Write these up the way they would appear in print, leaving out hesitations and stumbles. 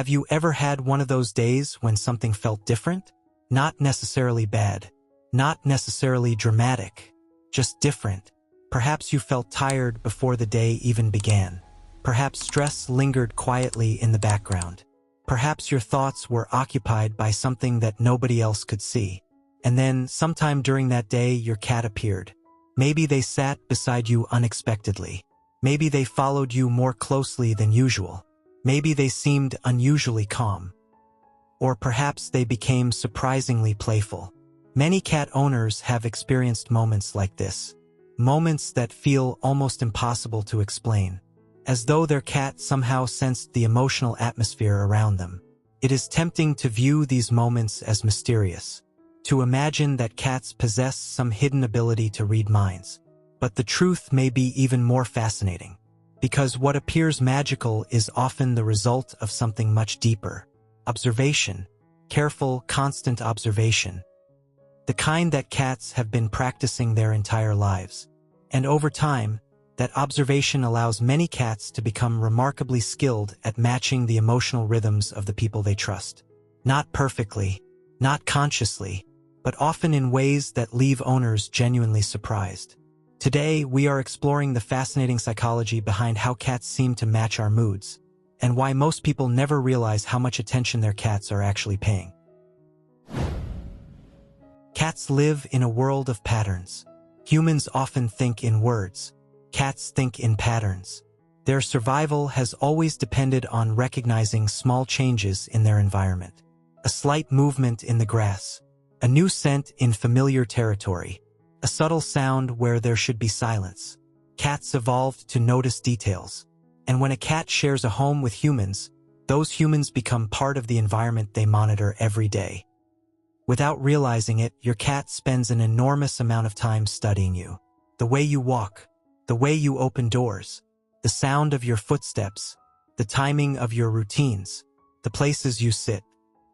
Have you ever had one of those days when something felt different? Not necessarily bad, not necessarily dramatic, just different. Perhaps you felt tired before the day even began. Perhaps stress lingered quietly in the background. Perhaps your thoughts were occupied by something that nobody else could see. And then, sometime during that day, your cat appeared. Maybe they sat beside you unexpectedly. Maybe they followed you more closely than usual. Maybe they seemed unusually calm. Or perhaps they became surprisingly playful. Many cat owners have experienced moments like this. Moments that feel almost impossible to explain. As though their cat somehow sensed the emotional atmosphere around them. It is tempting to view these moments as mysterious. To imagine that cats possess some hidden ability to read minds. But the truth may be even more fascinating. Because what appears magical is often the result of something much deeper. Observation. Careful, constant observation. The kind that cats have been practicing their entire lives. And over time, that observation allows many cats to become remarkably skilled at matching the emotional rhythms of the people they trust. Not perfectly, not consciously, but often in ways that leave owners genuinely surprised. Today, we are exploring the fascinating psychology behind how cats seem to match our moods, and why most people never realize how much attention their cats are actually paying. Cats live in a world of patterns. Humans often think in words. Cats think in patterns. Their survival has always depended on recognizing small changes in their environment. A slight movement in the grass. A new scent in familiar territory. A subtle sound where there should be silence. Cats evolved to notice details. And when a cat shares a home with humans, those humans become part of the environment they monitor every day. Without realizing it, your cat spends an enormous amount of time studying you. The way you walk, the way you open doors, the sound of your footsteps, the timing of your routines, the places you sit,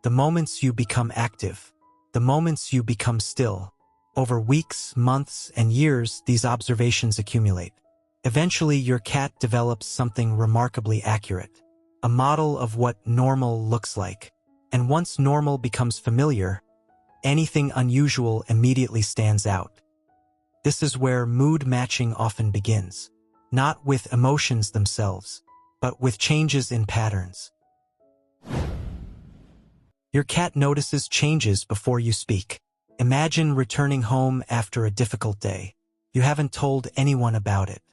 the moments you become active, the moments you become still. Over weeks, months, and years, these observations accumulate. Eventually, your cat develops something remarkably accurate. A model of what normal looks like. And once normal becomes familiar, anything unusual immediately stands out. This is where mood matching often begins. Not with emotions themselves, but with changes in patterns. Your cat notices changes before you speak. Imagine returning home after a difficult day. You haven't told anyone about it.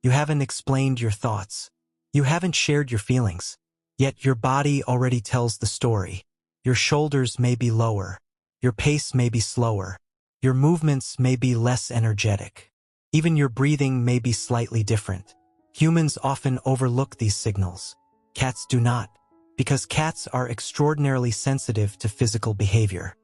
You haven't explained your thoughts. You haven't shared your feelings. Yet your body already tells the story. Your shoulders may be lower. Your pace may be slower. Your movements may be less energetic. Even your breathing may be slightly different. Humans often overlook these signals. Cats do not, because cats are extraordinarily sensitive to physical behavior.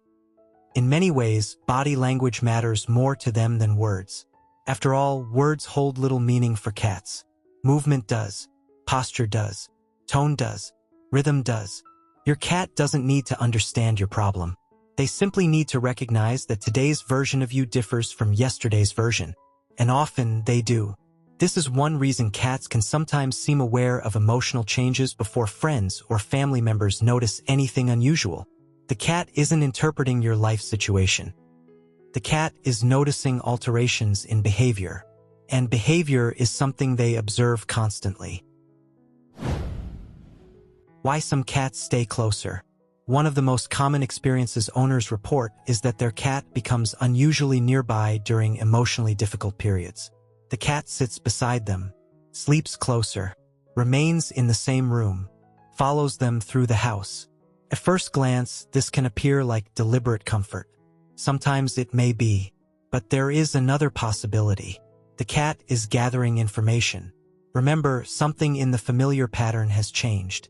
In many ways, body language matters more to them than words. After all, words hold little meaning for cats. Movement does. Posture does. Tone does. Rhythm does. Your cat doesn't need to understand your problem. They simply need to recognize that today's version of you differs from yesterday's version. And often, they do. This is one reason cats can sometimes seem aware of emotional changes before friends or family members notice anything unusual. The cat isn't interpreting your life situation. The cat is noticing alterations in behavior. And behavior is something they observe constantly. Why some cats stay closer. One of the most common experiences owners report is that their cat becomes unusually nearby during emotionally difficult periods. The cat sits beside them, sleeps closer, remains in the same room, follows them through the house. At first glance, this can appear like deliberate comfort. Sometimes it may be, but there is another possibility. The cat is gathering information. Remember, something in the familiar pattern has changed.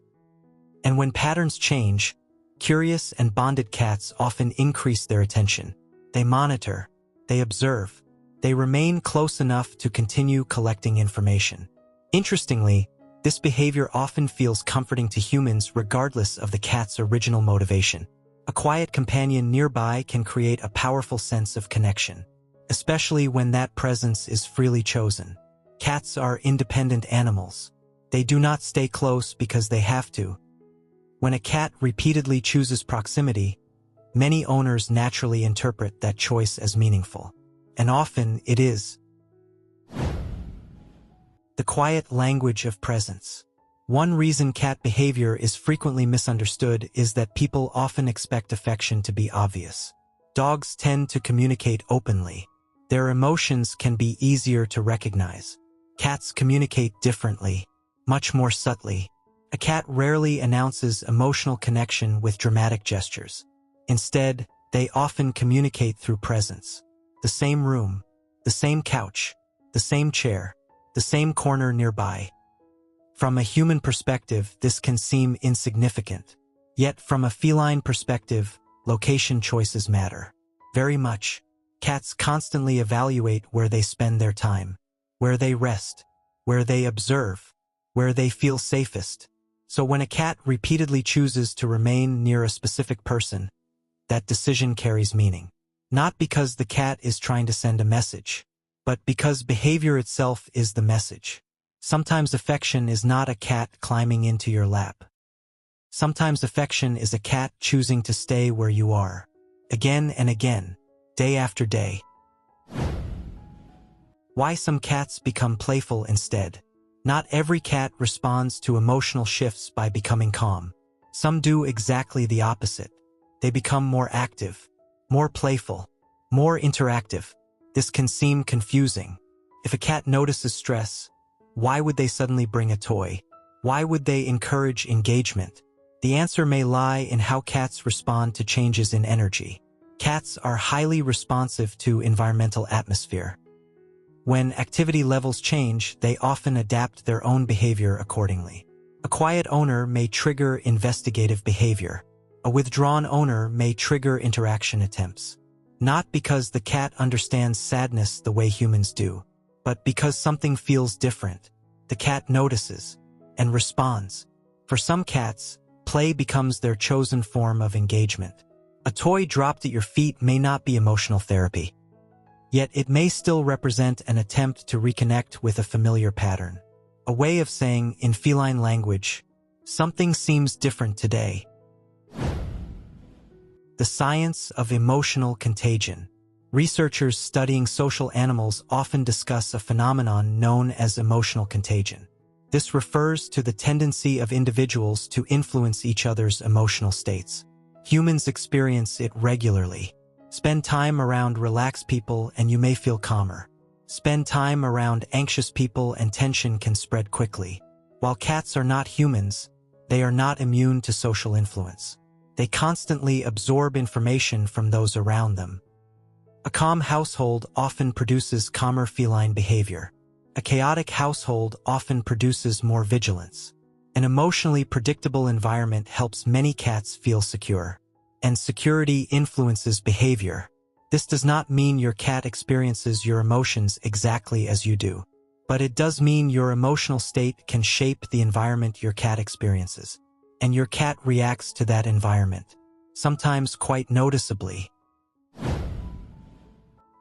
And when patterns change, curious and bonded cats often increase their attention. They monitor, they observe, they remain close enough to continue collecting information. Interestingly, this behavior often feels comforting to humans regardless of the cat's original motivation. A quiet companion nearby can create a powerful sense of connection, especially when that presence is freely chosen. Cats are independent animals. They do not stay close because they have to. When a cat repeatedly chooses proximity, many owners naturally interpret that choice as meaningful. And often it is. The quiet language of presence. One reason cat behavior is frequently misunderstood is that people often expect affection to be obvious. Dogs tend to communicate openly. Their emotions can be easier to recognize. Cats communicate differently, much more subtly. A cat rarely announces emotional connection with dramatic gestures. Instead, they often communicate through presence. The same room, the same couch, the same chair, the same corner nearby. From a human perspective, this can seem insignificant. Yet from a feline perspective, location choices matter. Very much. Cats constantly evaluate where they spend their time, where they rest, where they observe, where they feel safest. So when a cat repeatedly chooses to remain near a specific person, that decision carries meaning. Not because the cat is trying to send a message, but because behavior itself is the message. Sometimes affection is not a cat climbing into your lap. Sometimes affection is a cat choosing to stay where you are, again and again, day after day. Why some cats become playful instead. Not every cat responds to emotional shifts by becoming calm. Some do exactly the opposite. They become more active, more playful, more interactive. This can seem confusing. If a cat notices stress, why would they suddenly bring a toy? Why would they encourage engagement? The answer may lie in how cats respond to changes in energy. Cats are highly responsive to environmental atmosphere. When activity levels change, they often adapt their own behavior accordingly. A quiet owner may trigger investigative behavior. A withdrawn owner may trigger interaction attempts. Not because the cat understands sadness the way humans do, but because something feels different. The cat notices and responds. For some cats, play becomes their chosen form of engagement. A toy dropped at your feet may not be emotional therapy. Yet it may still represent an attempt to reconnect with a familiar pattern. A way of saying, in feline language, something seems different today. The science of emotional contagion. Researchers studying social animals often discuss a phenomenon known as emotional contagion. This refers to the tendency of individuals to influence each other's emotional states. Humans experience it regularly. Spend time around relaxed people and you may feel calmer. Spend time around anxious people and tension can spread quickly. While cats are not humans, they are not immune to social influence. They constantly absorb information from those around them. A calm household often produces calmer feline behavior. A chaotic household often produces more vigilance. An emotionally predictable environment helps many cats feel secure. And security influences behavior. This does not mean your cat experiences your emotions exactly as you do. But it does mean your emotional state can shape the environment your cat experiences. And your cat reacts to that environment, sometimes quite noticeably.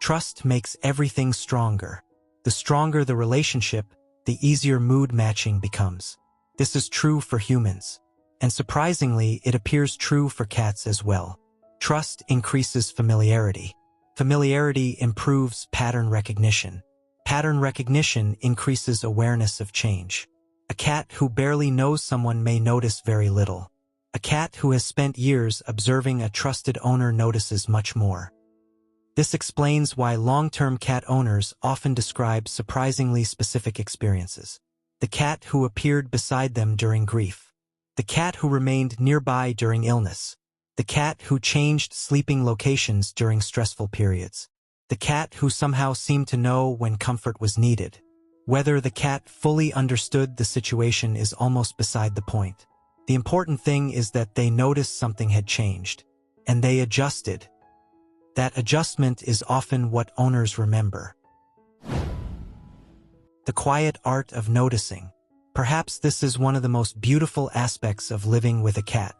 Trust makes everything stronger. The stronger the relationship, the easier mood matching becomes. This is true for humans. And surprisingly, it appears true for cats as well. Trust increases familiarity. Familiarity improves pattern recognition. Pattern recognition increases awareness of change. A cat who barely knows someone may notice very little. A cat who has spent years observing a trusted owner notices much more. This explains why long-term cat owners often describe surprisingly specific experiences. The cat who appeared beside them during grief. The cat who remained nearby during illness. The cat who changed sleeping locations during stressful periods. The cat who somehow seemed to know when comfort was needed. Whether the cat fully understood the situation is almost beside the point. The important thing is that they noticed something had changed, and they adjusted. That adjustment is often what owners remember. The quiet art of noticing. Perhaps this is one of the most beautiful aspects of living with a cat.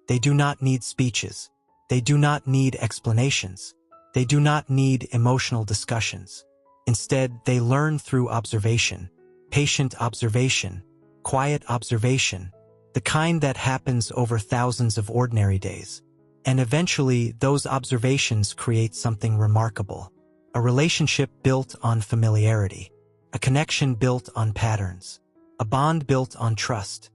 They do not need speeches. They do not need explanations. They do not need emotional discussions. Instead, they learn through observation, patient observation, quiet observation. The the kind that happens over thousands of ordinary days. And eventually, those observations create something remarkable. A relationship built on familiarity. A connection built on patterns. A bond built on trust.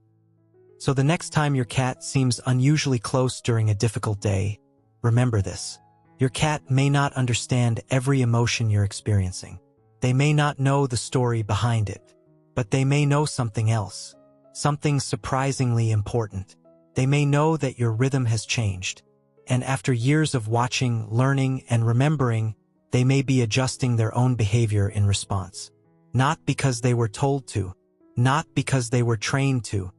So the next time your cat seems unusually close during a difficult day, remember this. Your cat may not understand every emotion you're experiencing. They may not know the story behind it. But they may know something else. Something surprisingly important. They may know that your rhythm has changed. And after years of watching, learning, and remembering, they may be adjusting their own behavior in response. Not because they were told to. Not because they were trained to.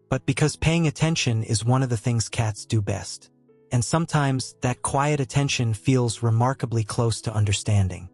But because paying attention is one of the things cats do best. And sometimes that quiet attention feels remarkably close to understanding.